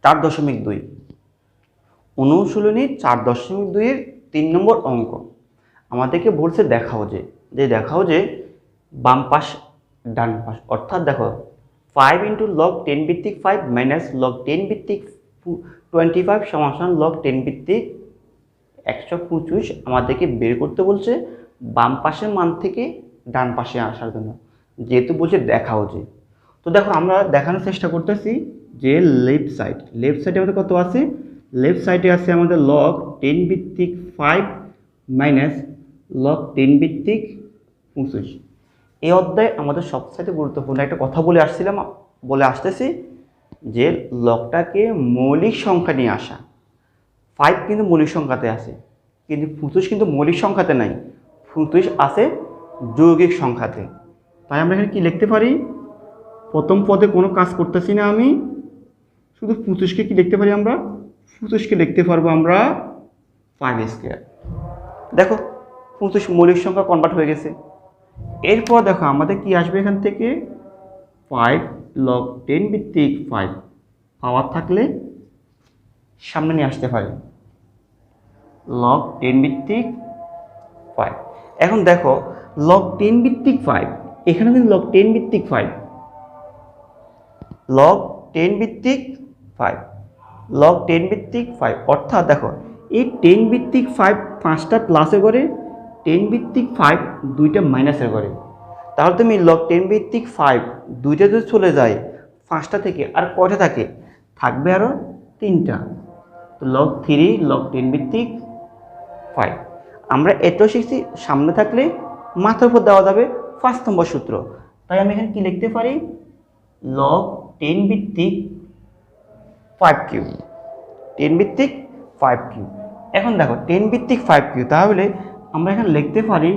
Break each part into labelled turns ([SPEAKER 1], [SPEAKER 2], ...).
[SPEAKER 1] 4.2 অনুশীলনী 4.2-এর 3 নম্বর অঙ্ক আমাদেরকে বলছে দেখাও যে বাম পাশ ডান পাশ, অর্থাৎ দেখো 5 × log 10 ভিত্তিক 5 মাইনাস log 10 ভিত্তিক 25 সমান log 10 ভিত্তিক 125 আমাদেরকে বের করতে বলছে বাম পাশের মান থেকে ডান পাশে আসার জন্য, যেহেতু বলছে দেখাও যে। তো দেখো আমরা দেখানোর চেষ্টা করতেছি যে লেফট সাইডে আমাদের কত আছে, লেফট সাইডে আছে আমাদের log 10 ভিত্তিক 5 মাইনাস log 10 ভিত্তিক 25। এই অধ্যায়ে আমাদের সবচেয়ে গুরুত্বপূর্ণ একটা কথা বলে আসতেছি যে লগটাকে মৌলিক সংখ্যা নিয়ে আসা। 5 কিন্তু মৌলিক সংখ্যাতে আছে, কিন্তু 25 কিন্তু মৌলিক সংখ্যাতে নাই, 25 আছে যৌগিক সংখ্যাতে। তাই আমরা এখানে কি লিখতে পারি, প্রথম পদে কোনো কাজ করতেছি না, আমি শুধু 25কে কি লিখতে পারি, আমরা 25কে লিখতে পারবো আমরা 5²। দেখো 25 মৌলিক সংখ্যা কনভার্ট হয়ে গেছে। এরপর দেখো আমাদের কি আসবে, এখান থেকে 5 log 10 ভিত্তিক 5 পাওয়ার থাকলে সামনে নিয়ে আসতে পারি log 10 ভিত্তিক 5। এখন দেখো log 10 ভিত্তিক 5, এখানে কিন্তু log 10 ভিত্তিক 5 log 10 ভিত্তিক 5 log 10 ভিত্তিক 5, অর্থাৎ দেখো এই 10 ভিত্তিক 5 5টা প্লাসে করে, 10 ভিত্তিক 5 2টা মাইনাসের করে। তাহলে তুমি log 10 ভিত্তিক 5 2টা যদি চলে যায় 5টা থেকে, আর কয়টা থাকবে আরও 3টা। তো log 3 log 10 ভিত্তিক 5। আমরা এটাও শিখছি সামনে থাকলে মাথার উপর দেওয়া যাবে 5 নম্বর সূত্র। তাই আমি এখানে কি লিখতে পারি, log 10 ভিত্তিক 5 কিউব, 10 ভিত্তিক 5 কিউব। এখন দেখো 10 ভিত্তিক 5 কিউব, তাহলে আমরা এখানে লিখতে পারি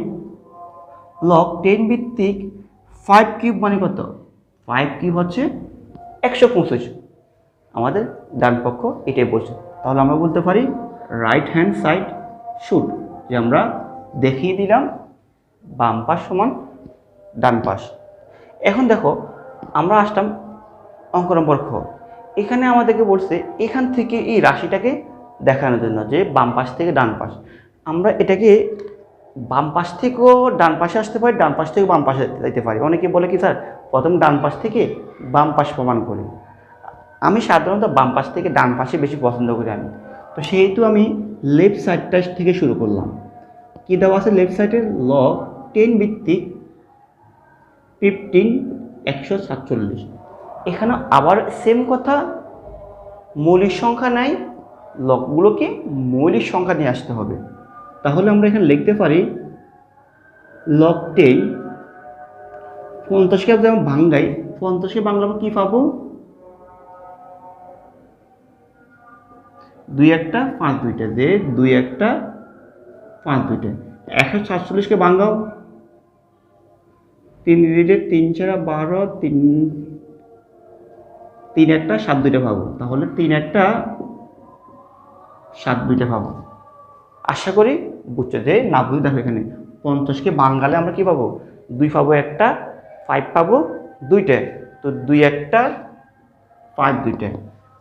[SPEAKER 1] log 10 ভিত্তিক 5 কিউব মানে কত, 5 কিউব হচ্ছে 125। আমাদের ডান পক্ষ এটাই বলছে। তাহলে আমরা বলতে পারি রাইট হ্যান্ড সাইড শুড, যে আমরা দেখিয়ে দিলাম বাম পাশ সমান ডান পাশ। এখন দেখো আমরা আসলাম অঙ্ক নম্বর খ। এখানে আমাদেরকে বলছে এখান থেকে এই রাশিটাকে দেখানোর জন্য যে বাম পাশ থেকে ডান পাশ, আমরা এটাকে বাম পাশ থেকেও ডান পাশে আসতে পারি, ডান পাশ থেকে বাম পাশে যেতে পারি। অনেকে বলে কি স্যার প্রথম ডান পাশ থেকে বাম পাশ প্রমাণ করি, আমি সাধারণত বাম পাশ থেকে ডান পাশে বেশি পছন্দ করি আমি। তো সেহেতু আমি লেফট সাইডটা থেকে শুরু করলাম। কী দেওয়া আছে লেফট সাইডে, log 10 ভিত্তিক 15 147। এখানে আবার সেম কথা, মৌলিক সংখ্যা নাই, লগগুলোকে মৌলিক সংখ্যা নিয়ে আসতে হবে। তাহলে আমরা এখানে লিখতে পারি log 10 50কে যেমন ভাঙ্গাই, 50কে বাংলা আমরা কী পাবো, 2 1 5 2টা, যে 2 1 5 2টা। 147কে ভাঙ্গাও, 3 2 3 4 12, 3 1 7 2টা পাবো। তাহলে 3 1 7 2টা পাবো। আশা করি বুঝছো, যে না বুঝে দেখো এখানে 50কে ভাঙ্গালে আমরা কি পাবো, 2 পাবো 1টা, 5 পাবো 2টা, তো 2 1 5 2টা।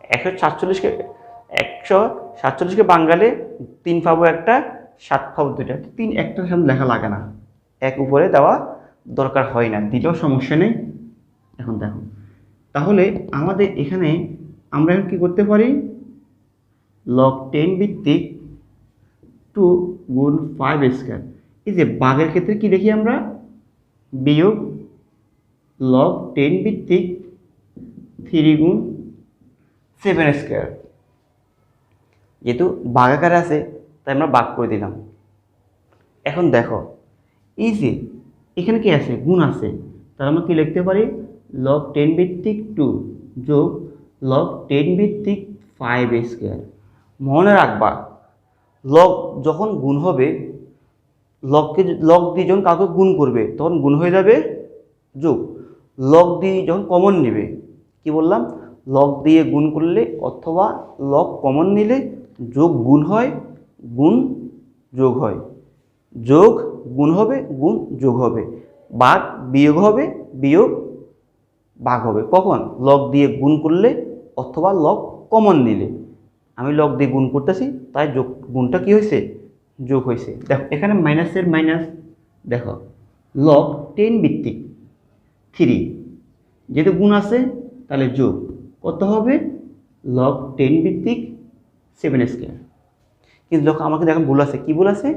[SPEAKER 1] 147কে ভাঙ্গালে 3 পাবো 1টা, 7 পাবো 2টা। 3 1টার সামনে লেখা লাগে না, এক উপরে দেওয়া দরকার হয় না, দিলেও সমস্যা নেই। এখন দেখো তাহলে আমাদের এখানে আমরা এখন কী করতে পারি, log 10 ভিত্তিক 2 গুণ 5²। এই যে ভাগের ক্ষেত্রে কি দেখি আমরা, বিয়োগ log 10 ভিত্তিক 3 গুণ 7²। যেহেতু ভাগাকারে আছে তাই আমরা ভাগ করে দিলাম। এখন দেখো এই যে এখানে কি আছে, গুণ আছে, তাহলে আমরা কি লিখতে পারি, log 10 ভিত্তিক 2 যোগ log 10 ভিত্তিক 5²। মনে রাখবা লগ যখন গুণ হবে, লগ দিয়ে যখন কাউকে গুণ করবে তখন গুণ হয়ে যাবে যোগ। লগ দিয়ে যখন কমন নেবে, কি বললাম, লগ দিয়ে গুণ করলে অথবা লগ কমন নিলে যোগ গুণ হয়, গুণ যোগ হয়, যোগ গুণ হবে, গুণ যোগ হবে, ভাগ বিয়োগ হবে, বিয়োগ ভাগ হবে। কখন, লগ দিয়ে গুণ করলে অথবা লগ কমন নিলে, আমি লগ দিয়ে গুণ করতেছি, তাই যোগ গুণটা কী হয়েছে, যোগ হয়েছে। দেখো এখানে মাইনাসের মাইনাস, দেখো লগ 10 ভিত্তিক 3, যেহেতু গুণ আছে তাহলে যোগ কত হবে, লগ 10 ভিত্তিক 7 স্কোয়ার। কিন্তু দেখো আমাকে দেখো ভুল আছে, কী ভুল আছে,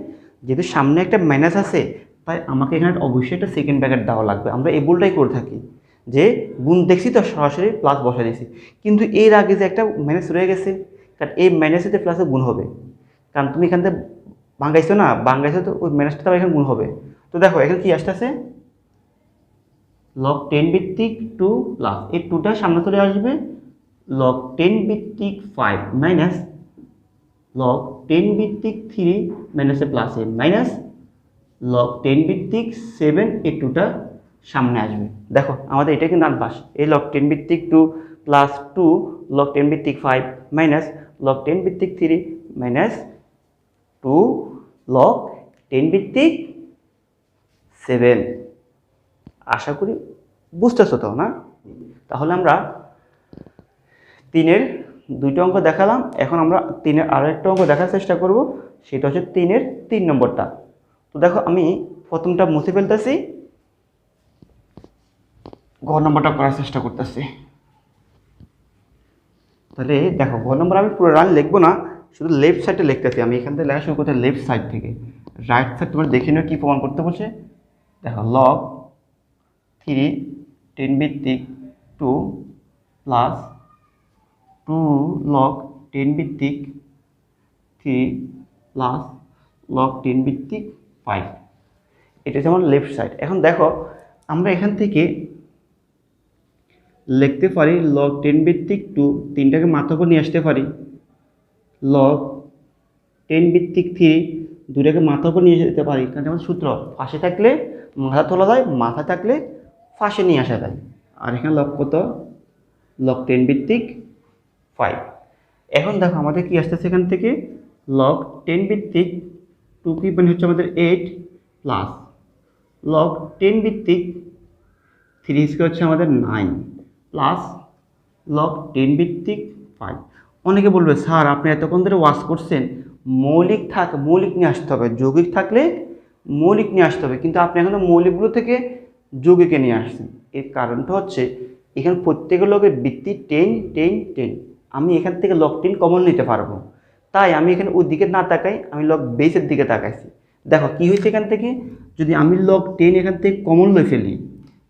[SPEAKER 1] যেহেতু সামনে একটা মাইনাস আছে তাই আমাকে এখানে অবশ্যই একটা সেকেন্ড ব্র্যাকেট দেওয়া লাগবে। আমরা এই ভুলটাই করে থাকি যে গুণ দেখছি তো সরাসরি প্লাস বসা দিয়েছি, কিন্তু এর আগে যে একটা মাইনাস রয়ে গেছে, কারণ এই মাইনাসেতে প্লাসে গুণ হবে, কারণ তুমি এখান থেকে ভাঙাইছো না, ভাঙাইছো তো ওই মাইনাসটা তো এখানে গুণ হবে। তো দেখো এখানে কি আসতেছে, লগ 10 ভিত্তিক 2 প্লাস এই 2টা সামনে চলে আসবে, লগ 10 ভিত্তিক 5 মাইনাস লগ 10 ভিত্তিক 3 মাইনাসে প্লাসে মাইনাস লগ 10 ভিত্তিক 7, এই 2টা সামনে আসবে। দেখো আমাদের এটা কিন্তু ডান পাশ, এই লগ 10 ভিত্তিক 2 প্লাস 2 লগ 10 ভিত্তিক 5 মাইনাস লগ 10 ভিত্তিক 3 মাইনাস 2 লগ 10 ভিত্তিক 7। আশা করি বুঝতেছো তো না? তাহলে আমরা 3-এর 2টা অঙ্ক দেখালাম, এখন আমরা 3-এর আরও একটা অঙ্ক দেখার চেষ্টা করব, সেটা হচ্ছে 3-এর 3 নম্বরটা। তো দেখো আমি প্রথমটা মুছে ফেলতেছি, ঘ নম্বরটা করার চেষ্টা করতেছি। তাহলে দেখো ঘ নম্বর আমি পুরো রান লিখবো না, শুধু লেফট সাইডে লিখতেছি। আমি এখান থেকে লেখা শুরু করতে লেফট সাইড থেকে, রাইট সাইড তোমার দেখে নিও কী প্রমাণ করতে বলছে। দেখো লগ 3 10 ভিত্তিক 2 প্লাস 2 লগ 10 ভিত্তিক 3 প্লাস লগ 10 ভিত্তিক 5, এটা হচ্ছে আমার লেফট সাইড। এখন দেখো আমরা এখান থেকে লিখতে পারি লগ 10 ভিত্তিক 2, 3টাকে মাথার উপর নিয়ে আসতে পারি, লগ 10 ভিত্তিক 3 2টাকে মাথার উপর নিয়ে যেতে পারি, কারণ যেমন সূত্র ফাঁসে থাকলে মাথা তোলা যায়, মাথা থাকলে ফাঁসে নিয়ে আসা যায়। আর এখানে লগ কত, লগ 10 ভিত্তিক 5। এখন দেখো আমাদের কি আসতেছে এখান থেকে, লগ 10 ভিত্তিক 2 কি মানে হচ্ছে আমাদের 8 প্লাস লগ 10 ভিত্তিক 3 স্কোয়ার হচ্ছে আমাদের 9 প্লাস লগ 10 ভিত্তিক 5। অনেকে বলবে স্যার আপনি এতক্ষণ ধরে ওয়াশ করছেন, মৌলিক নিয়ে আসতে হবে, যৌগিক থাকলে মৌলিক নিয়ে আসতে হবে, কিন্তু আপনি এখনো মৌলিকগুলো থেকে যৌগিকে নিয়ে আসছেন। এর কারণটা হচ্ছে এখানে প্রত্যেকের লগের ভিত্তি 10 10 10, আমি এখান থেকে লগ 10 কমন নিতে পারবো, তাই আমি এখানে ওই দিকে না তাকাই, আমি লগ বেসের দিকে তাকাইছি। দেখো কি হয়েছে এখান থেকে, যদি আমি লগ 10 এখান থেকে কমন লই ফেলি,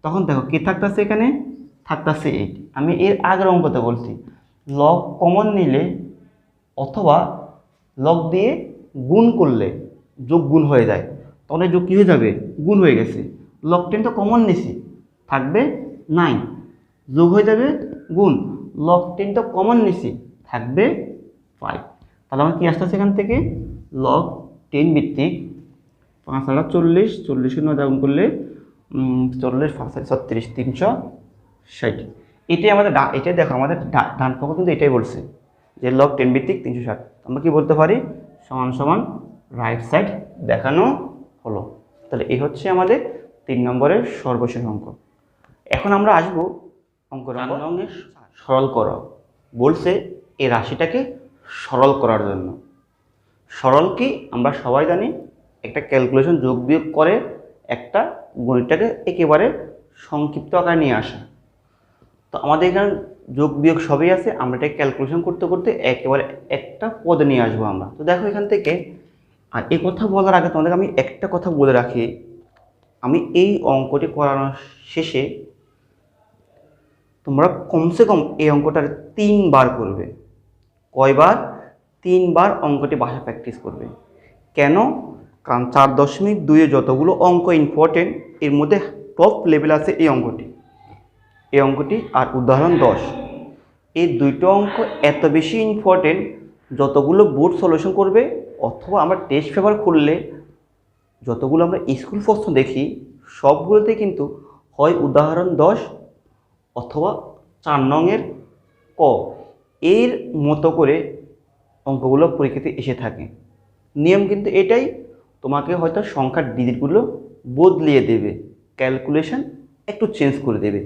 [SPEAKER 1] তখন দেখো কি থাকতেছে, এখানে থাকতেছে 8। আমি এর আগের অঙ্কতে বলছি লগ কমন নিলে অথবা লগ দিয়ে গুণ করলে যোগ গুণ হয়ে যায়, তখন যোগ কী হয়ে যাবে, গুণ হয়ে গেছে। লগ 10 তো কমন নিছি, থাকবে 9, যোগ হয়ে যাবে গুণ, লগ 10 তো কমন নিছি, থাকবে 5। তাহলে আমার কি আসতেছে এখান থেকে, লগ 10 ভিত্তিক 5 আর 40, 40 গুণ করলে 40 5 36 360। এটাই আমাদের এটাই দেখো আমাদের ডান পক্ষ কিন্তু এটাই বলছে যে লগ 10 ভিত্তিক 360। আমরা কি বলতে পারি, সমান সমান রাইট সাইড দেখানো হলো। তাহলে এই হচ্ছে আমাদের 3 নম্বরের সর্বশেষ অঙ্ক। এখন আমরা আসবো অঙ্ক নম্বর সরল করো। বলছে এই রাশিটাকে সরল করার জন্য। সরল কি আমরা সবাই জানি, একটা ক্যালকুলেশন যোগ বিয়োগ করে একটা গণিতটাকে একেবারে সংক্ষিপ্ত আকারে নিয়ে আসা। তো আমাদের এখানে যোগ বিয়োগ সবই আছে, আমরা এটা ক্যালকুলেশন করতে করতে একেবারে একটা পদে নিয়ে আসবো আমরা। তো দেখো এখান থেকে, আর এই কথা বলার আগে তোমাদের আমি একটা কথা বলে রাখি, আমি এই অঙ্কটি করানোর শেষে তোমরা কমসে কম এই অঙ্কটার 3 বার করবে। কয়বার? 3 বার অঙ্কটি বাসায় প্র্যাকটিস করবে। কেন? কারণ 4.2-এ যতগুলো অঙ্ক ইম্পর্টেন্ট, এর মধ্যে টপ লেভেল আছে এই অঙ্কটি আর উদাহরণ 10। এই 2টো অঙ্ক এত বেশি ইম্পর্টেন্ট, যতগুলো বোর্ড সলিউশন করবে অথবা আমরা টেস্ট পেপার খুললে যতগুলো আমরা স্কুল প্রশ্ন দেখি, সবগুলোতে কিন্তু হয় উদাহরণ 10 অথবা 4 নংয়ের ক এর মতো করে অঙ্কগুলো পরীক্ষাতে এসে থাকে। নিয়ম কিন্তু এটাই, তোমাকে হয়তো সংখ্যার ডিজিটগুলো বদলিয়ে দেবে, ক্যালকুলেশন একটু চেঞ্জ করে দেবে,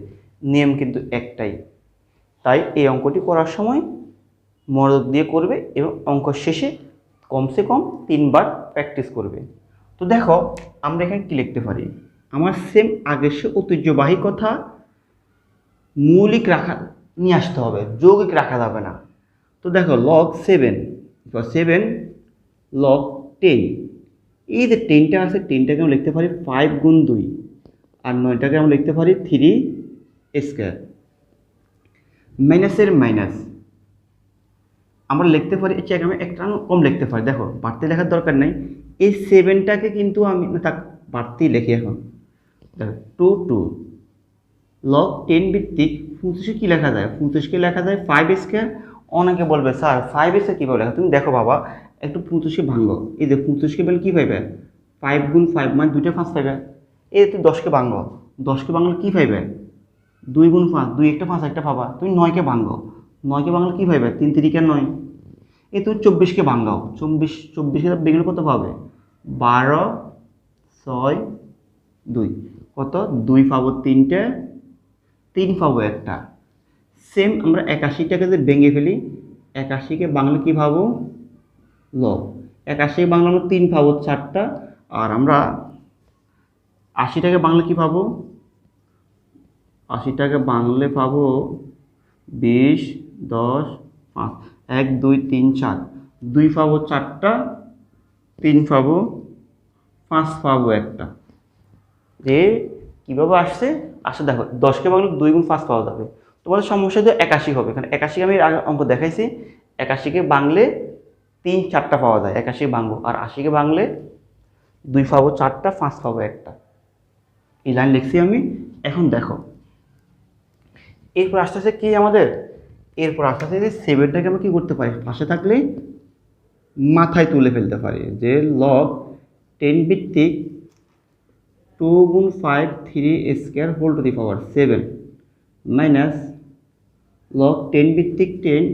[SPEAKER 1] নিয়ম কিন্তু একটাই। তাই এই অঙ্কটি করার সময় মনোযোগ দিয়ে করবে এবং অঙ্ক শেষে কমসে কম 3বার প্র্যাকটিস করবে। তো দেখো আমরা এখানে কী লিখতে পারি, আমার সেম আগের সে ঐতিহ্যবাহী কথা, মৌলিক রাখা নিয়ে আসতে হবে, যৌগিক রাখা যাবে না। তো দেখো log 7 log 10, এই যে 10টা আছে 10টাকে আমরা লিখতে পারি 5 গুণ 2, আর 9টাকে আমরা লিখতে পারি 3 স্কোয়ার। মাইনাসের মাইনাস আমরা লিখতে পারি, এর চেয়ে আমি একটা কম লিখতে পারি, দেখো বাড়তি লেখার দরকার নেই, এই 7টাকে কিন্তু আমি তাক বাড়তি লিখি এখন। দেখো 2 log 10 ভিত্তিক 25 কী লেখা যায়, 25কে লেখা যায় 5 স্কোয়ার। অনেকে বলবে স্যার 5 স্কোয়ার কীভাবে লেখা, তুমি দেখো বাবা একটু 25কে ভাঙো, এই যে 25কে বলে কী পাইবে, 5 গুণ 5 মানে 2টা 5 পাইবে। এই তুই 10কে ভাঙো, 10কে ভাঙলে কী পাইবে, 2 গুণ 5, 2 একটা 5 একটা পাবা। তুমি 9কে ভাঙো, 9কে ভাঙলে কী পাইবে, 3 3 9। এই তুমি 24কে ভাঙাও, 24কে বেগুলো কত পাবে, 12 6 2 কত, 2 পাবো 3টে, 3 পাবো একটা। সেম আমরা 81টাকে যে ভেঙে ফেলি, 81কে বাংলা কী ভাবো, লব। 81 বাংলা আমরা 3 পাবো 4টা, আর আমরা 80টাকে বাংলা কী পাবো, 80টাকে বাংলে পাবো 20 10 5, 1 2 3 4, 2 পাবো 4টা, 3 পাবো 5 পাবো একটা। যে কীভাবে আসছে আসলে দেখো 10কে বাংলা 2 গুণ 5 পাওয়া যাবে। তোমাদের সমস্যা তো 81 হবে, কারণ 81 আমি আগে অঙ্ক দেখাইছি, 81কে বাংলে 3 4টা পাওয়া যায়, 81 বাংবো, আর 80কে বাংলে 2 পাবো 4টা, 5 পাবো একটা। এই লাইন লিখছি আমি। এখন দেখো এরপর আস্তে আস্তে কি আমাদের, এরপর আস্তে আস্তে 7টাকে আমরা কী করতে পারি, পাশে থাকলে মাথায় তুলে ফেলতে পারি, যে log 10 ভিত্তিক 2 গুণ 5 3 square whole to the power 7 minus log 10 ভিত্তিক 10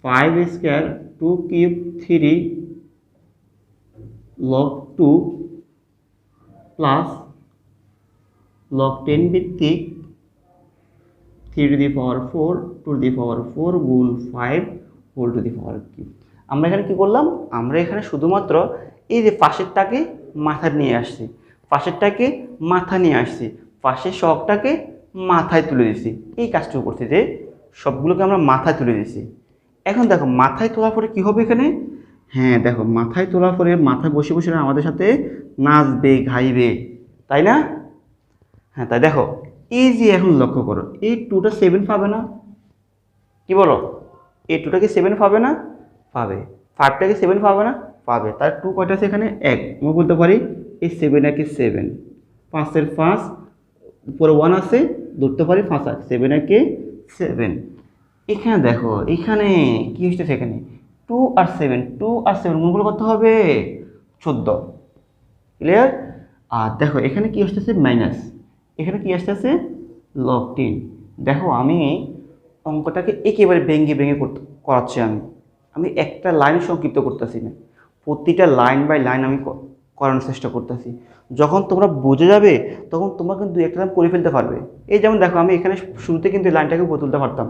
[SPEAKER 1] 5 square 2 cube 3 log 2 plus log 10 ভিত্তিক 3 two the power 4 two the পাওয়ার 4 গুণ 5 whole to the power cube. আমরা এখানে কী করলাম, আমরা এখানে শুধুমাত্র এই যে পাশেরটাকে মাথা নিয়ে আসছি, পাশেরটাকে মাথা নিয়ে আসছি, পাশের শখটাকে মাথায় তুলে দিছি, এই কাজটুকু করছি, যে সবগুলোকে আমরা মাথায় তুলে দিছি। এখন দেখো মাথায় তোলার পরে কী হবে এখানে, হ্যাঁ দেখো মাথায় তোলার পরে মাথায় বসে বসে আমাদের সাথে নাচবে গাইবে, তাই না? হ্যাঁ তাই দেখো এই যে এখন লক্ষ্য করো, এই 2টা 7 পাবে না, কি বলো, এই 2টাকে 7 পাবে না, পাবে। 5টাকে 7 পাবে না, পাবে। তার 2 কয়টা আছে এখানে, 1। আমরা বলতে পারি এই 7 7, 5-এর 5 উপরে 1 আছে, ধরতে পারি 5 আছে, 7 7। এখানে দেখো এখানে কি হচ্ছে, এখানে 2 আর 7 গুণগুলো করতে হবে 14, ক্লিয়ার? আর দেখো এখানে কি আসতেছে, মাইনাস, এখানে কি আসতেছে log 10। দেখো আমি অঙ্কটাকে একেবারে ভেঙে ভেঙে করাচ্ছি, আমি একটা লাইন সংক্ষিপ্ত করতেছি না, প্রতিটা লাইন বাই লাইন আমি করানোর চেষ্টা করতেছি। যখন তোমরা বুঝে যাবে তখন তোমরা কিন্তু 2-একটা লাইন করে ফেলতে পারবে। এই যেমন দেখো আমি এখানে শুরুতে কিন্তু এই লাইনটাকে তুলতে পারতাম,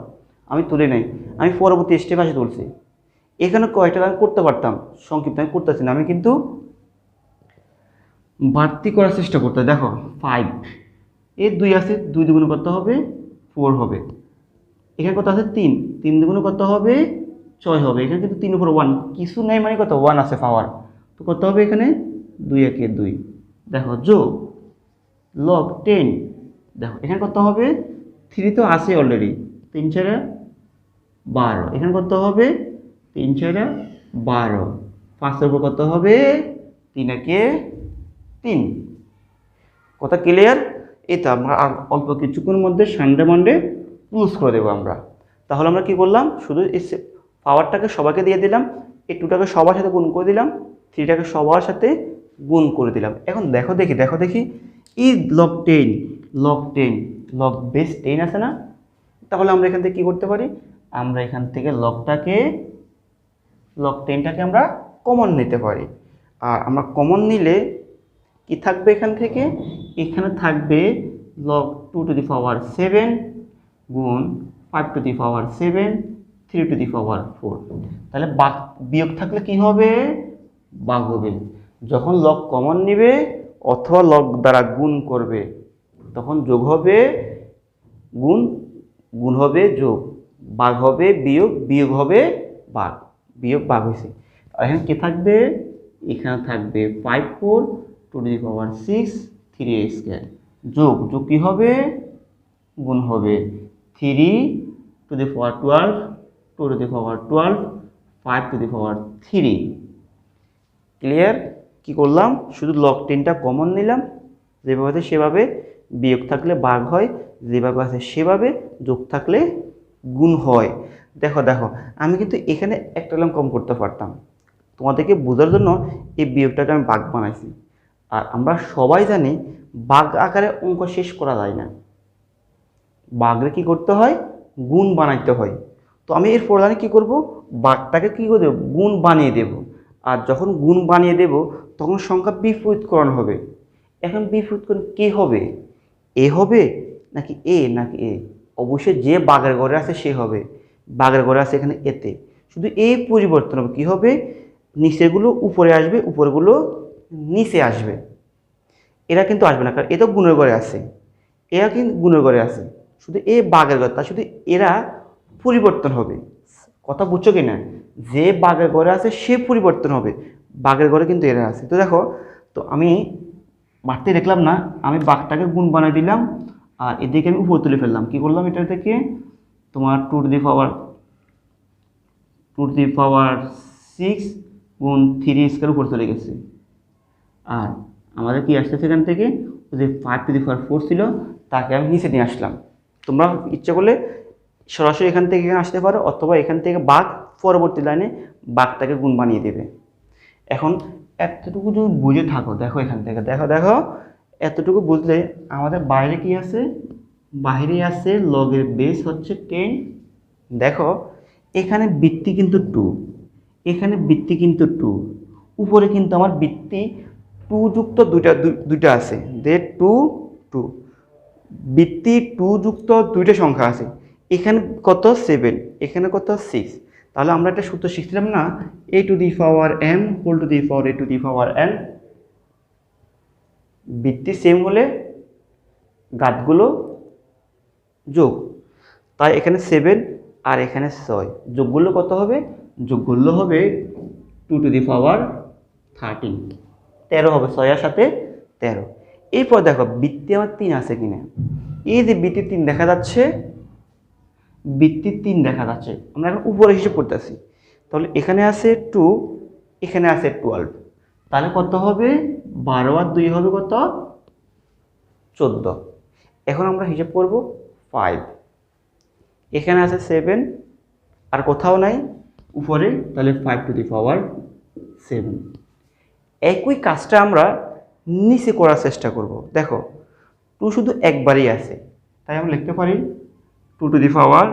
[SPEAKER 1] আমি তুলে নেই, আমি পরবর্তী স্টেপ আসে তুলছি। এখানে কয়টা লাইন করতে পারতাম সংক্ষিপ্ত, আমি করতেছি না, আমি কিন্তু বাড়তি করার চেষ্টা করতে। দেখো 5 এর 2 আছে, 2 দ্বিগুণ করতে হবে 4 হবে, এখানে কত আছে 3, 3 দ্বিগুণ কত হবে 6 হবে, এখানে কিন্তু 3 উপর 1 কিছু নেই, মানে কত 1 আছে পাওয়ার, তো কত হবে এখানে 2 1 2। দেখো যোগ log 10, দেখো এখানে কত হবে 3 তো আছে অলরেডি, 3 4 12, এখানে কত হবে 3 4 12, 5-এর উপর কত হবে 3 1 3। কথা ক্লিয়ার? এই তো আমরা আর অল্প কিছুক্ষণের মধ্যে সানডে মানডে ক্লোজ করে দেবো আমরা। তাহলে আমরা কি করলাম, শুধু এই পাওয়ারটাকে সবাইকে দিয়ে দিলাম, এই 2টাকে সবার সাথে গুণ করে দিলাম, 3টাকে সবার সাথে গুণ করে দিলাম। এখন দেখো দেখি এই log 10 log বেস 10 আছে না, তাহলে আমরা এখান থেকে কী করতে পারি, আমরা এখান থেকে log 10টাকে আমরা কমন নিতে পারি। আর আমরা কমন নিলে কি থাকবে, এখান থেকে এখানে থাকবে log 2 টু দি পাওয়ার 7 গুণ 5^7, 3^4। তাহলে বিয়োগ থাকলে কি হবে? ভাগ হবে। যখন লগ কমন নেবে অথবা লগ দ্বারা গুণ করবে তখন যোগ হবে গুণ, গুণ হবে যোগ, ভাগ হবে বিয়োগ, বিয়োগ হবে ভাগ, বিয়োগ ভাগ হয়েছে। আর এখানে কি থাকবে? এখানে থাকবে 5×4, 2^6, 3a²। যোগ, যোগ কি হবে? গুণ হবে 3^12, 2^12, 5^3। ক্লিয়ার? কি করলাম? শুধু লগ 10টা কমন নিলাম, যেভাবে আছে সেভাবে, বিয়োগ থাকলে ভাগ হয়, যেভাবে আছে সেভাবে, যোগ থাকলে গুণ হয়। দেখো দেখো, আমি কিন্তু এখানে একটা লাম কম করতে পারতাম, তোমাদেরকে বোঝার জন্য এই বিয়োগটাকে আমি ভাগ বানাইছি। আর আমরা সবাই জানি ভাগ আকারে অঙ্ক শেষ করা যায় না, ভাগরে কি করতে হয়? গুণ বানাইতে হয়। তো আমি এর প্রধানে কি করব? ভাগটাকে কি করে দেব? গুণ বানিয়ে দেব। আর যখন গুণ বানিয়ে দেব তখন সংখ্যা বিপরীতকরণ হবে। এখন বিপরীতকরণ কি হবে? এ হবে নাকি এ নাকি এ? অবশ্যই যে ভাগের ঘরে আছে সে হবে। ভাগের ঘরে আছে এখানে এতে, শুধু এই পরিবর্তন হবে। কি হবে? নিচেরগুলো উপরে আসবে, উপরগুলো নিচে আসবে। এরা কিন্তু আসবে না, কারণ এ তো গুণের ঘরে আছে, এরা কিন্তু গুণের ঘরে আছে, শুধু এ ভাগের ঘরে, তার শুধু এরা পরিবর্তন হবে। কথা বুঝছো কি না? যে ভাগের ঘরে আছে সে পরিবর্তন হবে, ভাগের ঘরে কিন্তু এরা আছে। তো দেখো, তো আমি বাড়তে দেখলাম না, আমি ভাগটাকে গুণ বানাই দিলাম আর এদিকে আমি উপর তুলে ফেললাম। কি করলাম? এটা থেকে তোমার 2^6 গুণ 3 উপর চলে গেছে। আর আমাদের কি আসছে সেখান থেকে? যে 5^4 ছিল তাকে আমি নিচে নিয়ে আসলাম। তোমরা ইচ্ছে করলে সরাসরি এখান থেকে এখানে আসতে পারো, অথবা এখান থেকে ভাগ পরবর্তী লাইনে ভাগটাকে গুণ বানিয়ে দেবে। এখন এতটুকু যদি বুঝে থাকো, দেখো এখান থেকে দেখো দেখো, এতটুকু বুঝলে আমাদের বাইরে কি আছে? বাইরে আছে লগের বেস হচ্ছে 10। দেখো এখানে বৃত্তি কিন্তু 2, এখানে বৃত্তি কিন্তু 2, উপরে কিন্তু আমার বৃত্তি 2 যুক্ত দুইটা আছে, দে 2 2, বৃত্তি 2 যুক্ত দুইটা সংখ্যা আছে। এখানে কত? 7, এখানে কত? 6। তাহলে আমরা একটা সূত্র শিখছিলাম না, a⁴m a⁴n। বৃত্তি সেম হলে ঘাতগুলো যোগ। তাই এখানে 7 আর এখানে 6, যোগগুলো কত হবে? যোগগুলো হবে 2^13, 13 হবে। 6 এর সাথে 13। এরপর দেখো বৃত্তি আমার 3 আছে কিনা। এই যে বৃত্তি 3 দেখা যাচ্ছে, বৃত্তি 3 দেখা যাচ্ছে, আমরা এখন উপরে হিসেব করতেছি। তাহলে এখানে আছে 2, এখানে আছে 12, তাহলে কত হবে? 12 আর 2 হবে কত? 14। এখন আমরা হিসাব করব 5, এখানে আছে 7 আর কোথাও নাই উপরে, তাহলে 5^7। একই কাজটা আমরা নিচে করার চেষ্টা করব। দেখো 2 শুধু একবারই আছে, তাই আমরা লিখতে পারি 2^12।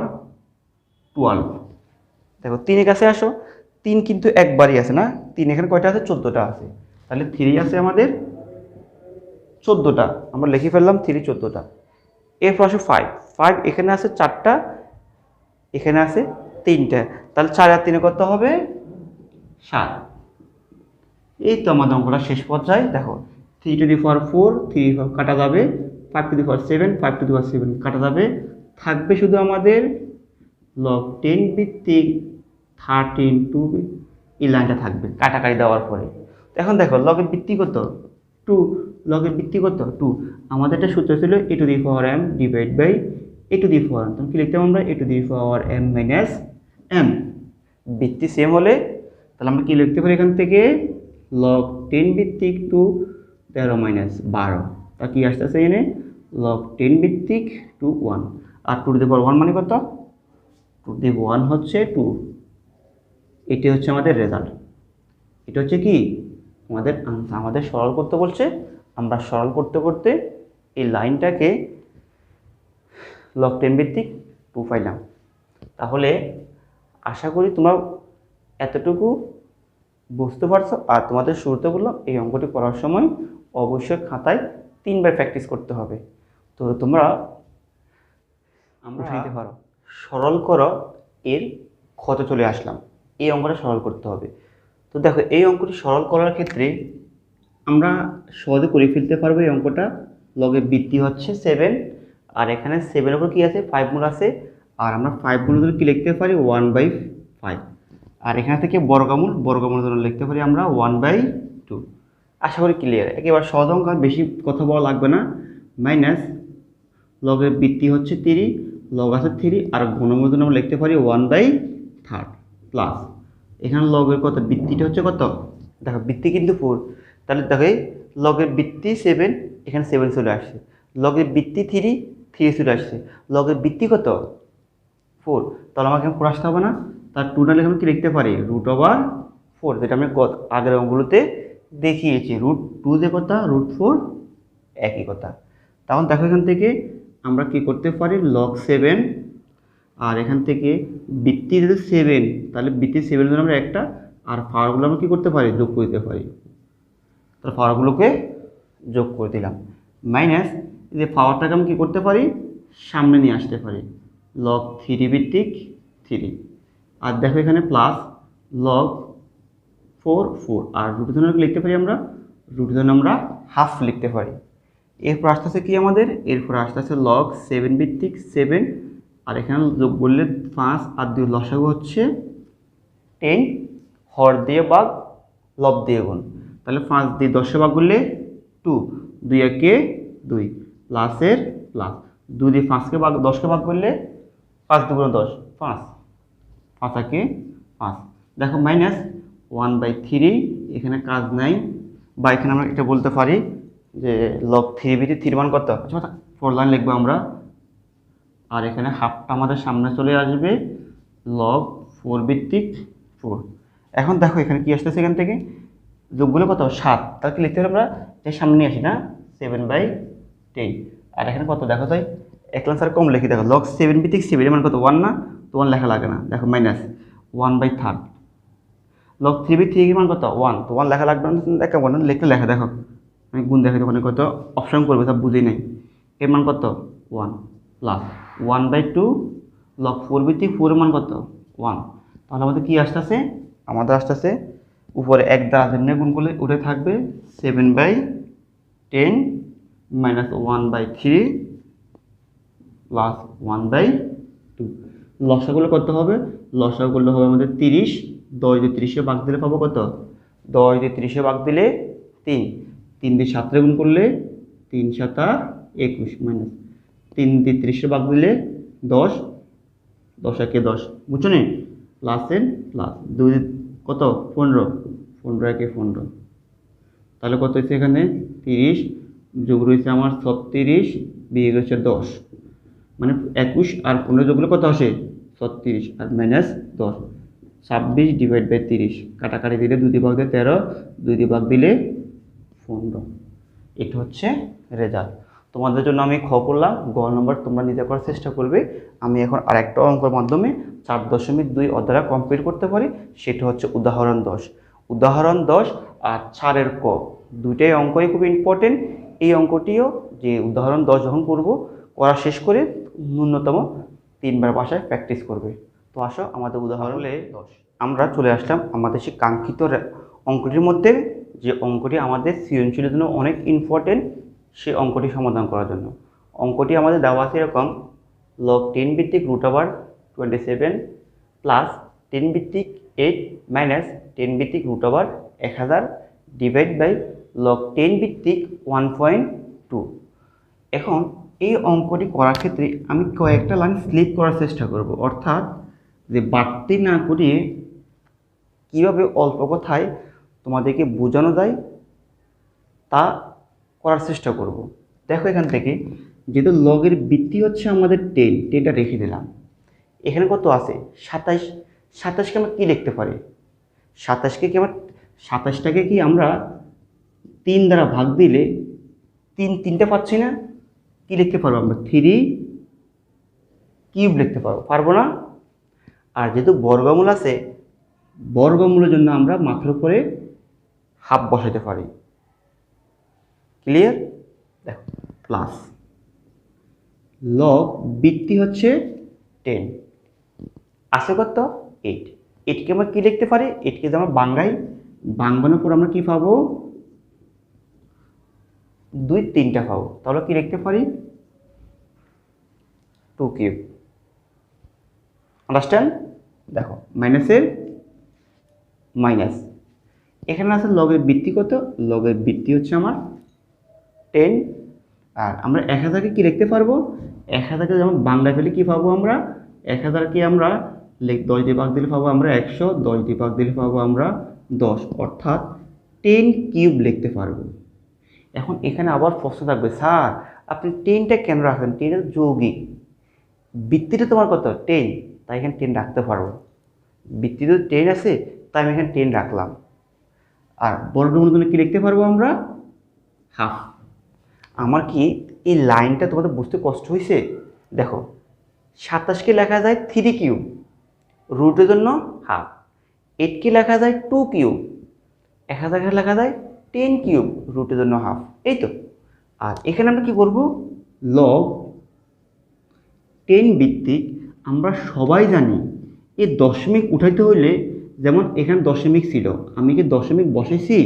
[SPEAKER 1] দেখো 3 কাছে আসো, 3 কিন্তু একবারই আছে না, 3 এখানে কয়টা আছে? 14টা আছে, তাহলে 3 আছে আমাদের 14টা, আমরা লিখে ফেললাম 3 14টা। এরপর আসো 5, 5 এখানে আছে 4টা, এখানে আছে 3টা, তাহলে 4 আর 3 কত হবে? 7। এই তো আমাদের অঙ্কটা শেষ পর্যায়ে। দেখো 3^4, 3 কাটা যাবে, 5^7, 5^7 কাটা যাবে, থাকবে শুধু আমাদের লগ 10 ভিত্তিক 13 এই লাইনটা থাকবে কাটাকাটি দেওয়ার পরে। এখন দেখো লগের ভিত্তি কত? 2, লগের ভিত্তি কত? 2। আমাদের একটা সূত্র ছিল a⁴m ডিভাইড বাই a⁴n। তখন কি লিখতাম আমরা? a⁴m minus m। ভিত্তি সেম হলে তাহলে আমরা কি লিখতে পারি এখান থেকে? লগ 10 ভিত্তিক 2 13 মাইনাস 12, তা কি আসতেছে এনে? লগ 10 ভিত্তিক 2 1। আর 2^1 মানে কত? 2^1 হচ্ছে 2। এটি হচ্ছে আমাদের রেজাল্ট। এটা হচ্ছে কি আমাদের আনসার। আমাদের সরল করতে বলছে, আমরা সরল করতে করতে এই লাইনটাকে লগ 10 ভিত্তিক 2 পাইলাম। তাহলে আশা করি তোমরা এতটুকু বুঝতে পারছো। আর তোমাদের শুরুতে বললাম এই অঙ্কটি করার সময় অবশ্যই খাতায় 3বার প্র্যাকটিস করতে হবে। তো তোমরা আমরা নিতে পারো। সরল করো এর ক্ষতে চলে আসলাম। এই অঙ্কটা সরল করতে হবে। তো দেখো এই অঙ্কটি সরল করার ক্ষেত্রে আমরা সহজে করে ফেলতে পারবো। এই অঙ্কটা লগের বৃত্তি হচ্ছে 7, আর এখানে 7 উপর কী আছে 5 গুণ আছে, আর আমরা 5 গুণের জন্য কী লিখতে পারি 1/5, আর এখানে থেকে বর্গমূলের জন্য লিখতে পারি আমরা 1/2। আশা করি ক্লিয়ার। একেবারে সহজ অঙ্ক, আর বেশি কথা বলা লাগবে না। মাইনাস লগের বৃত্তি হচ্ছে 3, লগ আছে 3, আর ঘনমূলের জন্য আমরা লিখতে পারি 1/3 প্লাস এখানে লগের কত বৃত্তিটা হচ্ছে কত, দেখো বৃত্তি কিন্তু 4, তাহলে দেখো এই লগের বৃত্তি 7, এখানে 7 চলে আসছে, লগের বৃত্তি 3 চলে আসছে, লগের বৃত্তি কত 4, তাহলে আমাকে 4 আসতে হবে না। তার 2 না লিখে আমি কি লিখতে পারি √4, যেটা আমি আগের অঙ্কগুলোতে দেখিয়েছি। √2 যে কথা, √4 একই কথা। তখন দেখো এখান থেকে আমরা কি করতে পারি log 7, আর এখান থেকে বৃত্তি যদি 7, তাহলে বৃত্তি 7 জন্য আমরা একটা, আর পাওয়ারগুলো আমরা কী করতে পারি যোগ করে দিতে পারি। তাহলে পাওয়ারগুলোকে যোগ করে দিলাম। মাইনাস এই যে পাওয়ারটাকে আমি কী করতে পারি সামনে নিয়ে আসতে পারি, log 3 ভিত্তিক 3, আর দেখো এখানে প্লাস log 4, আর রুটের জন্য লিখতে পারি আমরা, রুটের জন্য আমরা হাফ লিখতে পারি। এরপর আসতে আছে কি আমাদের, এরপর আসতে আছে log 7 ভিত্তিক 7, আর এখানে যোগ করলে 5 আর 2 লসাগু হচ্ছে 10, হর দিয়ে ভাগ লব দিয়ে গুণ, তাহলে 5 দিয়ে 10 ভাগ করলে 2, 2 একে 2 প্লাসের প্লাস, 2 দিয়ে 5কে ভাগ 10কে ভাগ করলে 5 2 10, 5 5 একে 5, দেখো মাইনাস 1/3, এখানে কাজ নাই, বা এখানে আমরা এটা বলতে পারি যে log 3 ভিত্তিক 3 মান কত, আচ্ছা 4 লাইন লিখবো আমরা, আর এখানে হাফটা আমাদের সামনে চলে আসবে log 4 ভিত্তিক 4। এখন দেখো এখানে কি আসতেছে, এখান থেকে যোগগুলো কত 7, তাহলে কি লিখতে হবে আমরা যে সামনে নিয়ে আসি না 7/10, আর এখানে কত দেখো তাই এক লাইন স্যার কম লিখি, দেখো log 7 ভিত্তিক 7 এর মান কত 1 না, তো 1 লেখা লাগে না, দেখো মাইনাস 1/3, log 3 ভিত্তিক 3 এর মান কত 1, তো 1 লেখা লাগবে না, দেখা বলো লিখতে লেখা, দেখো আমি গুণ দেখে ওখানে কত অপশন করবে সব বুঝি নাই, এর মান কত 1 প্লাস 1/2, log 4 ভিত্তিক 4 এর মান কত 1, তাহলে আমাদের কি আসতেছে, আমাদের আসতেছে উপরে এক দ্বারা জন্য গুণ করলে উঠে থাকবে 7/10 মাইনাস 1/3 প্লাস 1/2। লসাগুলো কত হবে, লসাগুলো হবে আমাদের 30, 10 দিয়ে 30-এ ভাগ দিলে পাবো কত, 10 দিয়ে 30-এ ভাগ দিলে 3, 3 দিয়ে 7-এ গুণ করলে 3 7 21 মাইনাস 3 দিয়ে 30-এ ভাগ দিলে 10, 10 একে 10, বুঝছো নি, প্লাসের প্লাস 2 কত 15, 15 একে 15, তাহলে কত হচ্ছে এখানে 30, যোগ রয়েছে আমার 36, বিয়োগ রয়েছে 10, মানে 21 আর 15 যোগগুলো কত আসে 36, আর মাইনাস 10, 26/30, কাটাকাটি দিলে 2 দিয়ে ভাগ দিলে 13, 2 দিয়ে ভাগ দিলে 15। এটা হচ্ছে রেজাল্ট। তোমাদের জন্য আমি করলাম গ নম্বর, তোমরা নিজে করার চেষ্টা করবে। আমি এখন আরেকটা অঙ্কের মাধ্যমে 4.2 অধ্যায় কমপ্লিট করতে পারি, সেটা হচ্ছে উদাহরণ 10। উদাহরণ 10 আর 4-এর ক, দুইটাই অঙ্কই খুব ইম্পর্টেন্ট। এই অঙ্কটিও যে উদাহরণ 10 যখন করা শেষ করে ন্যূনতম 3 বার বাসায় প্র্যাকটিস করবে। তো আসো আমাদের উদাহরণ 10 আমরা চলে আসলাম আমাদের সেই কাঙ্ক্ষিত অঙ্কটির মধ্যে, যে অঙ্কটি আমাদের সৃজনশীলের জন্য অনেক ইম্পর্টেন্ট, সেই অঙ্কটি সমাধান করার জন্য। অঙ্কটি আমাদের দেওয়া আছে এরকম, log 10 ভিত্তিক √27 প্লাস 10 ভিত্তিক 8 মাইনাস 10 ভিত্তিক √1000 ডিভাইড বাই log 10 ভিত্তিক 1.2। এখন এই অঙ্কটি করার ক্ষেত্রে আমি কয়েকটা লাইন স্লিপ করার চেষ্টা করব, অর্থাৎ যে বাড়তি না করিয়ে কীভাবে অল্প কথায় তোমাদেরকে বোঝানো যায় তা করার চেষ্টা করব। দেখো এখান থেকে যেহেতু লগের বৃত্তি হচ্ছে আমাদের 10টা রেখে দিলাম, এখানে কত আছে 27, 27কে আমরা কী লিখতে পারি, 27টাকে কি আমরা 3 দ্বারা ভাগ দিলে 3টা পাচ্ছি না, কি লিখতে পারবো আমরা 3 কিউব লিখতে পারবো না। আর যেহেতু বর্গমূল আছে, বর্গমূলের জন্য আমরা মাথার উপরে হাফ বসাতে পারি। ক্লিয়ার, দেখো প্লাস লগ বৃত্তি হচ্ছে 10 আছে কত 8। 8কে আমরা কি লিখতে পারি, 8কে যদি আমরা বাঙ্গাই, বাঙ্গানোর পর আমরা কি পাবো 2 3টা পাবো, তাহলে কি লিখতে পারি 2 কিউব। আন্ডারস্ট্যান্ড? দেখো মাইনাসের মাইনাস, এখানে আছে লগের বৃত্তি কত, লগের বৃত্তি হচ্ছে আমার 10। আর আমরা 1000কে কি লিখতে পারবো, 1000কে যেমন বাংলায় ফেলে কি পাবো আমরা, 1000কে আমরা 10 দিয়ে ভাগ দিলে পাবো আমরা 100, 10 দিয়ে ভাগ দিলে পাবো আমরা 10, অর্থাৎ 10 কিউব লিখতে পারবো। এখন এখানে আবার প্রশ্ন থাকবে, স্যার আপনি 10টা কেন রাখেন, 10 যৌগিক, বৃত্তিটা তোমার কত 10, তাই এখানে 10 রাখতে পারবো, বৃত্তি তো 10 আছে তাই আমি এখানে 10 রাখলাম। আর বর্গমূল কি লিখতে পারবো আমরা হাফ। আমার কি এই লাইনটা তোমাদের বুঝতে কষ্ট হয়েছে? দেখো 27কে লেখা যায় 3 কিউব, রুটের জন্য হাফ। 8কে লেখা যায় 2 কিউব, 1000কে লেখা যায় 10 কিউব, রুটের জন্য হাফ। এই তো। আর এখানে আমরা কি করব, লগ 10 ভিত্তিক আমরা সবাই জানি এই দশমিক উঠাইতে হইলে, যেমন এখানে দশমিক ছিল, আমি কি দশমিক বসাইছি,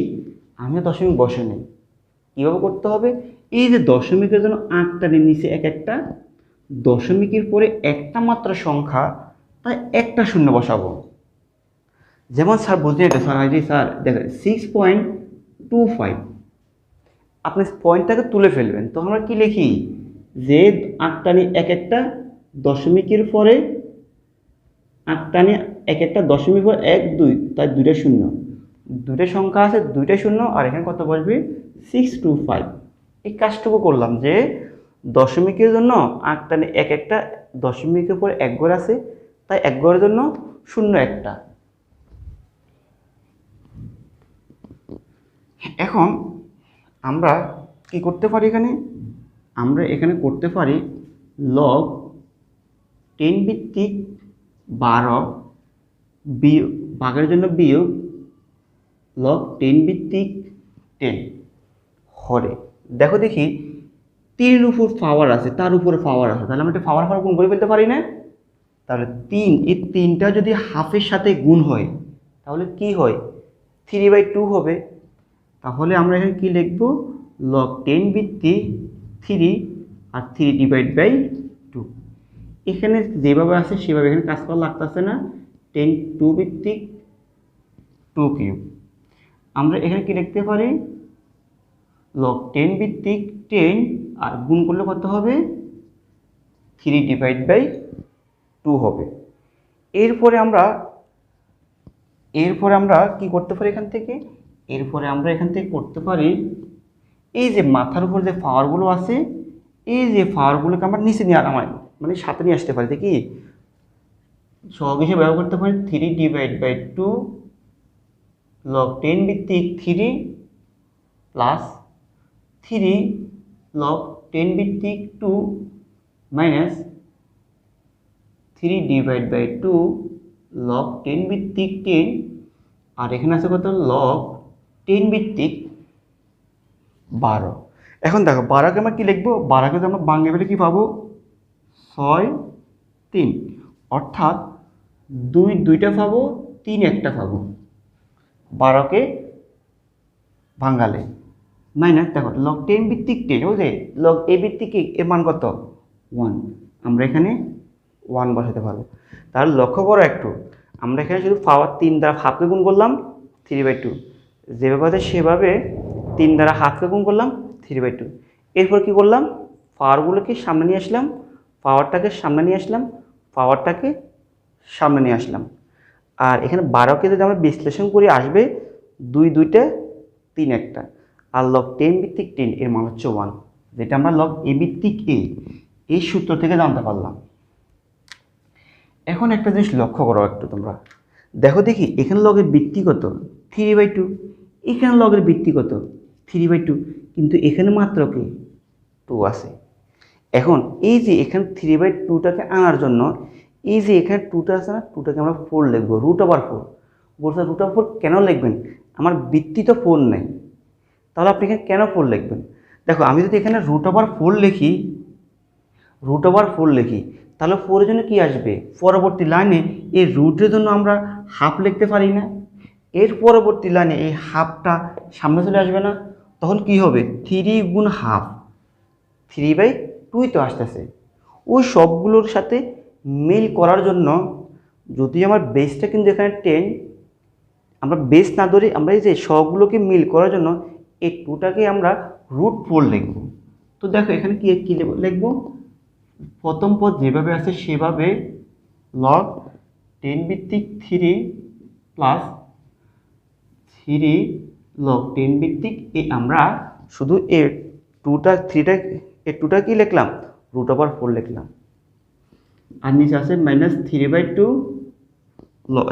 [SPEAKER 1] আমি দশমিক বসে নেই, কীভাবে করতে হবে, এই যে দশমিকের জন্য 8টা নিচে এক একটা, দশমিকের পরে একটা মাত্র সংখ্যা, তাই একটা শূন্য বসাবো। যেমন স্যার বুঝতে এটা স্যার আইডি স্যার দেখেন 6.25, আপনি পয়েন্টটাকে তুলে ফেলবেন, তো আমরা কি লিখি যে 8টা নিয়ে এক একটা দশমিকের পরে 8টা নিয়ে এক একটা দশমিক পর 1 2, তাই 2টা শূন্য, 2টা সংখ্যা আছে 2টা শূন্য, আর এখানে কত বসবে 625। এই কাজটুকু করলাম যে দশমিকের জন্য 8টা নিয়ে এক একটা দশমিকের পরে 1 ঘর আছে, তাই 1 ঘরের জন্য শূন্য একটা। এখন আমরা কি করতে পারি, এখানে আমরা এখানে করতে পারি লগ 10 ভিত্তিক 12 বিয়োগ, ভাগের জন্য বিয়োগ লগ 10 ভিত্তিক 10 হরে। দেখো দেখি 3 উপর পাওয়ার আছে, তার উপরে পাওয়ার আছে, তাহলে আমরা একটা পাওয়ার গুণ করে ফেলতে পারি না? তাহলে 3, এই 3টা যদি হাফের সাথে গুণ হয় তাহলে কি হয় 3/2 হবে। তাহলে আমরা এখানে কি লিখব, লগ 10 ভিত্তিক 3 আর 3/2। এখানে যেভাবে আছে সেভাবে এখানে কাজ করা লাগতেছে না, 10 2 ভিত্তিক 2 কিউব। আমরা এখানে কি লিখতে পারি, লগ 10 ভিত্তিক 10 আর গুণ করলে কত হবে 3/2 হবে। এরপরে আমরা কি করতে পারি এখান থেকে, এরপরে আমরা এখান থেকে করতে পারি এই যে মাথার উপর যে পাওয়ারগুলো আছে, এই যে পাওয়ারগুলোকে আমরা নিচে নিয়ে নামাই, মানে সাথে নিয়ে আসতে পারি, দেখি সহগ হিসেবে ব্যবহার করতে পারি 3/2 লগ 10 ভিত্তিক 3 প্লাস 3 লগ 10 ভিত্তিক 2 মাইনাস 3/2 লগ 10 ভিত্তিক 10, আর এখানে আছে কত লগ 10 ভিত্তিক 12। এখন দেখো 12কে আমরা কি লিখবো, 12কে আমরা বাংলা বলে কি পাবো 6 3, অর্থাৎ 2 2টা পাবো, 3 একটা পাবো 12কে ভাঙালে। মাইনাস দেখো লগ 10 ভিত্তিক 10, ওই যে লগ এ ভিত্তিক এর মান কত 1, আমরা এখানে 1 বসাতে পারবো। তাহলে লক্ষ্য করো একটু, আমরা এখানে শুধু পাওয়ার 3 দ্বারা হাফকে গুণ করলাম 3/2, যেভাবে আছে সেভাবে 3 দ্বারা হাফকে গুণ করলাম 3/2। এরপর কি করলাম, পাওয়ারগুলোকে সামনে নিয়ে আসলাম, পাওয়ারটাকে সামনে নিয়ে আসলাম, পাওয়ারটাকে সামনে নিয়ে আসলাম। আর এখানে 12কে যদি আমরা বিশ্লেষণ করে আসবে 2 2টে 3 একটা, আর লগ 10 ভিত্তিক 10 এর মান হচ্ছে 1, যেটা আমরা লগ এ ভিত্তিক এ এই সূত্র থেকে জানতে পারলাম। এখন একটা জিনিস লক্ষ্য করো একটু তোমরা, দেখো দেখি এখানে লগের বৃত্তি কত 3/2, এখানে লগের বৃত্তি কত 3/2, কিন্তু এখানে মাত্র কি 2 আছে। এখন এই যে এখানে 3/2টাকে আনার জন্য এই যে এখানে 2টা আছে না, 2টাকে আমরা 4 লিখবো, √4। বলছে √4 কেন লিখবেন, আমার বৃত্তি তো 4 নেই, তাহলে আপনি এখানে কেন 4 লিখবেন? দেখো আমি যদি এখানে √4 লিখি, √4 লিখি, তাহলে 4 এর জন্য কি আসবে, পরবর্তী লাইনে এই রুটের জন্য আমরা হাফ লিখতে পারি না, এর পরবর্তী লাইনে এই হাফটা সামনে চলে আসবে না, তখন কি হবে 3 গুণ হাফ 3/2 তো আসতেছে। ওই সবগুলোর সাথে মিল করার জন্য যদি আমার বেসটা কিন্তু এখানে 10, আমরা বেস না ধরি, আমরা এই যে সবগুলোকে মিল করার জন্য এই 2টাকে আমরা √4 লিখব। তো দেখো এখানে কি কি লিখব, প্রথম পদ যেভাবে আছে সেভাবে লগ 10 ভিত্তিক 3 প্লাস 3 লগ 10 ভিত্তিক আমরা শুধু এই 2টা কি লিখলাম, √4 লিখলাম। আর নিচে আছে -3/2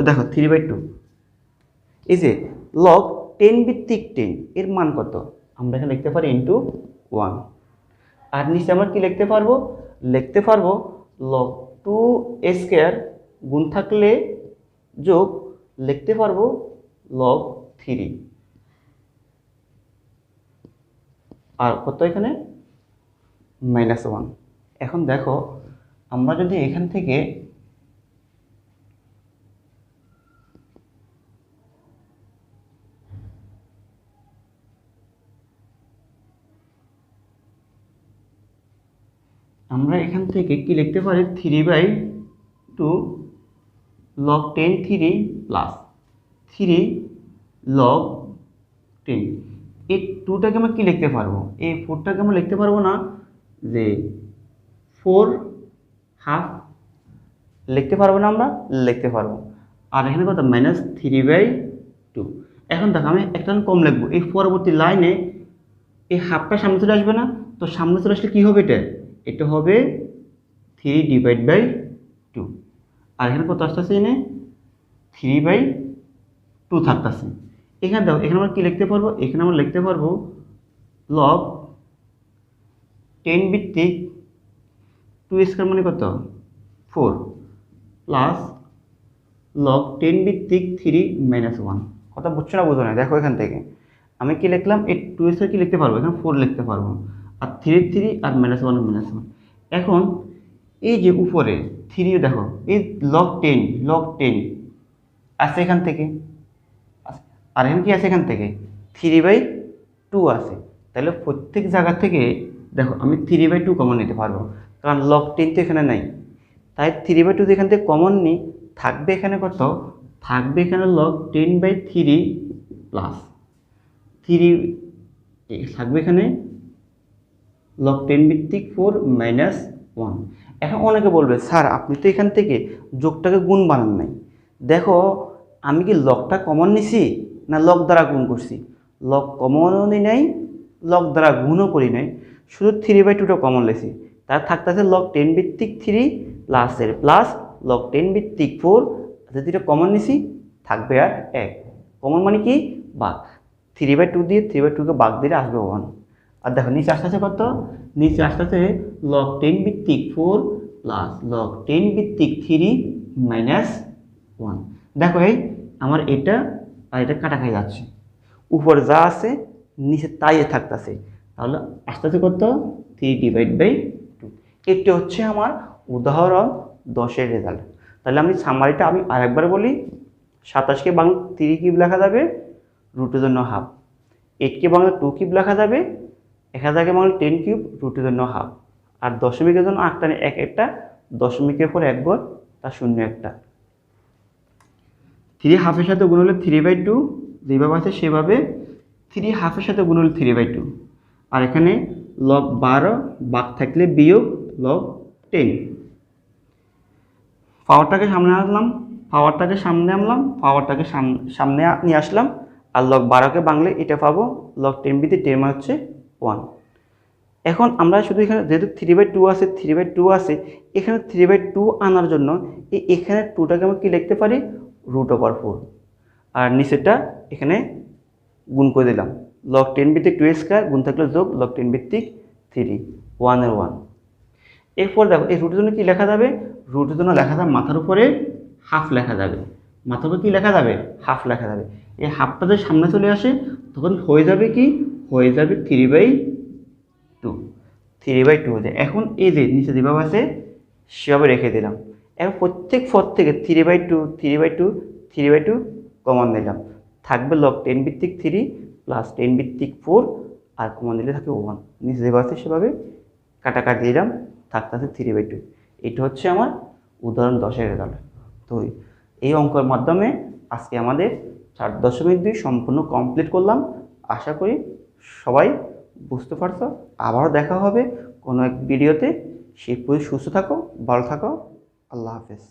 [SPEAKER 1] দেখো 3/2, এই যে লগ 10 ভিত্তিক 10 এর মান কত, আমরা এখানে লিখতে পারি ইন্টু 1। আর নিচে আমরা কি লিখতে পারবো, লিখতে পারবো লগ 2a² গুণ থাকলে যোগ লিখতে পারবো লগ 3, আর কত এখানে -1। এখন দেখো আমরা যদি এখান থেকে কি লিখতে পারি 3/2 লগ 10 3 প্লাস 3 লগ 10। এই 2টাকে আমরা কি লিখতে পারবো, এই 4টাকে আমরা লিখতে পারবো না, যে 4 হাফ লিখতে পারবো না, আমরা লিখতে পারবো। আর এখানে কত -3/2। এখন দেখো আমি একটা কম লিখবো, এই পরবর্তী লাইনে এই হাফটা সামনে চলে আসবে না, তো সামনে চলে আসলে কী হবে, এটা হবে 3/2। আর এখানে কত আসতেছে, এনে 3/2 থাকতেছে। এখানে দেখো এখানে আমরা কী লিখতে পারবো, এখানে আমরা লিখতে পারবো লগ 10 ভিত্তিক 2² মানে কত 4 প্লাস লগ 10 ভিত্তিক 3 -1। কথা বুঝছো না, বুঝো না, দেখো এখান থেকে আমি কি লিখলাম, এই 2² কি লিখতে পারবো, এখানে 4 লিখতে পারবো, আর 3 আর -1 এখন এই যে উপরে 3 দেখো এই লগ 10 আসে এখান থেকে, আর এখানে কি আছে, এখান থেকে 3/2 আছে। তাহলে প্রত্যেক জায়গা থেকে দেখো আমি 3/2 কমন নিতে পারবো, কারণ লগ 10 তো এখানে নাই, তাই 3/2 এখান থেকে কমন নিই, থাকবে এখানে কত, থাকবে এখানে লগ 10/3 প্লাস 3 থাকবে এখানে লগ 10 ভিত্তিক 4 -1। এখন অনেকে বলবে স্যার আপনি তো এখান থেকে যোগটাকে গুণ বানান নাই, দেখো আমি কি লগটা কমন নিছি না লগ দ্বারা গুণ করছি, লগ কমনও নিই নাই, লগ দ্বারা গুণও করি নাই, শুধু 3/2টা কমন লেছি, তার থাকতেছে লগ 10 ভিত্তিক 3 প্লাসের প্লাস লগ 10 ভিত্তিক 4, যেটা কমন নিছি থাকবে আর 1, কমন মানে কি বাঘ, 3/2 দিয়ে 3/2কে বাঘ দিলে আসবে 1। আর দেখো নিচে আসতেছে কত, নিচে আসতেছে লগ 10 ভিত্তিক 4 প্লাস লগ 10 ভিত্তিক 3 -1। দেখো এই আমার এটা আর এটা কাটা খাই যাচ্ছে, উপরে যা আছে নিচে তাই থাকতেছে, তাহলে আসতেছে কত 3/2। এটা হচ্ছে আমার উদাহরণ 10-এর রেজাল্ট। তাহলে আমি সামারিটা আমি আরেকবার বলি, 27কে বাংলা 3 কিউব লেখা যাবে, √এর জন্য হাফ। 8কে বাংলা 2 কিউব লেখা যাবে, 1000কে বাংলা 10 কিউব, √এর জন্য হাফ। আর দশমিকের জন্য 8 টানে 1 একটা, দশমিকের পর 1 ঘর, তার 0 একটা। 3 হাফের সাথে গুণ হলে 3/2, যেভাবে আছে সেভাবে 3 হাফের সাথে গুণ হলে 3/2। আর এখানে লগ 12 বাদ থাকলে বিয়োগ লগ 10। পাওয়ারটাকে সামনে আনলাম, পাওয়ারটাকে সামনে নিয়ে আসলাম, আর লগ 12কে বাংলে এটা পাবো লগ 10 ভিত্তিক 10 মানে হচ্ছে 1। এখন আমরা শুধু এখানে যেহেতু 3/2 আছে, এখানে 3/2 আনার জন্য এখানে 2টাকে আমরা কি লিখতে পারি, √4। আর নিচেরটা এখানে গুণ করে দিলাম, লগ 10 ভিত্তিক 2² গুণ থাকলে যোগ লগ 10 ভিত্তিক 3, 1 এরপর দেখো এই √এর জন্য কি লেখা যাবে, √এর জন্য লেখা যাবে মাথার উপরে হাফ লেখা যাবে, মাথার উপরে কি লেখা যাবে, হাফ লেখা যাবে। এই হাফটা যদি সামনে চলে আসে তখন হয়ে যাবে কি, হয়ে যাবে 3/2 হয়ে যায়। এখন এই যে নিচে যেভাবে আছে সেভাবে রেখে দিলাম। এখন প্রত্যেক পদ থেকে 3/2 3/2 3/2 কমন নিলাম, থাকবে লগ 10 ভিত্তিক 3 প্লাস 10 ভিত্তিক 4 আর কমন দিলে থাকে 1। নিচে যেভাবে আছে সেভাবে কাটাকাটি দিলাম, থাকতে আছে 3/2। এটা হচ্ছে আমার উদাহরণ 10-এর রেজাল্ট। তো এই অঙ্কের মাধ্যমে আজকে আমাদের 4.2 সম্পূর্ণ কমপ্লিট করলাম। আশা করি সবাই বুঝতে পারছো। আবারও দেখা হবে কোনো এক ভিডিওতে। সেই পর্যন্ত সুস্থ থাকো, ভালো থাকো। আল্লাহ হাফেজ।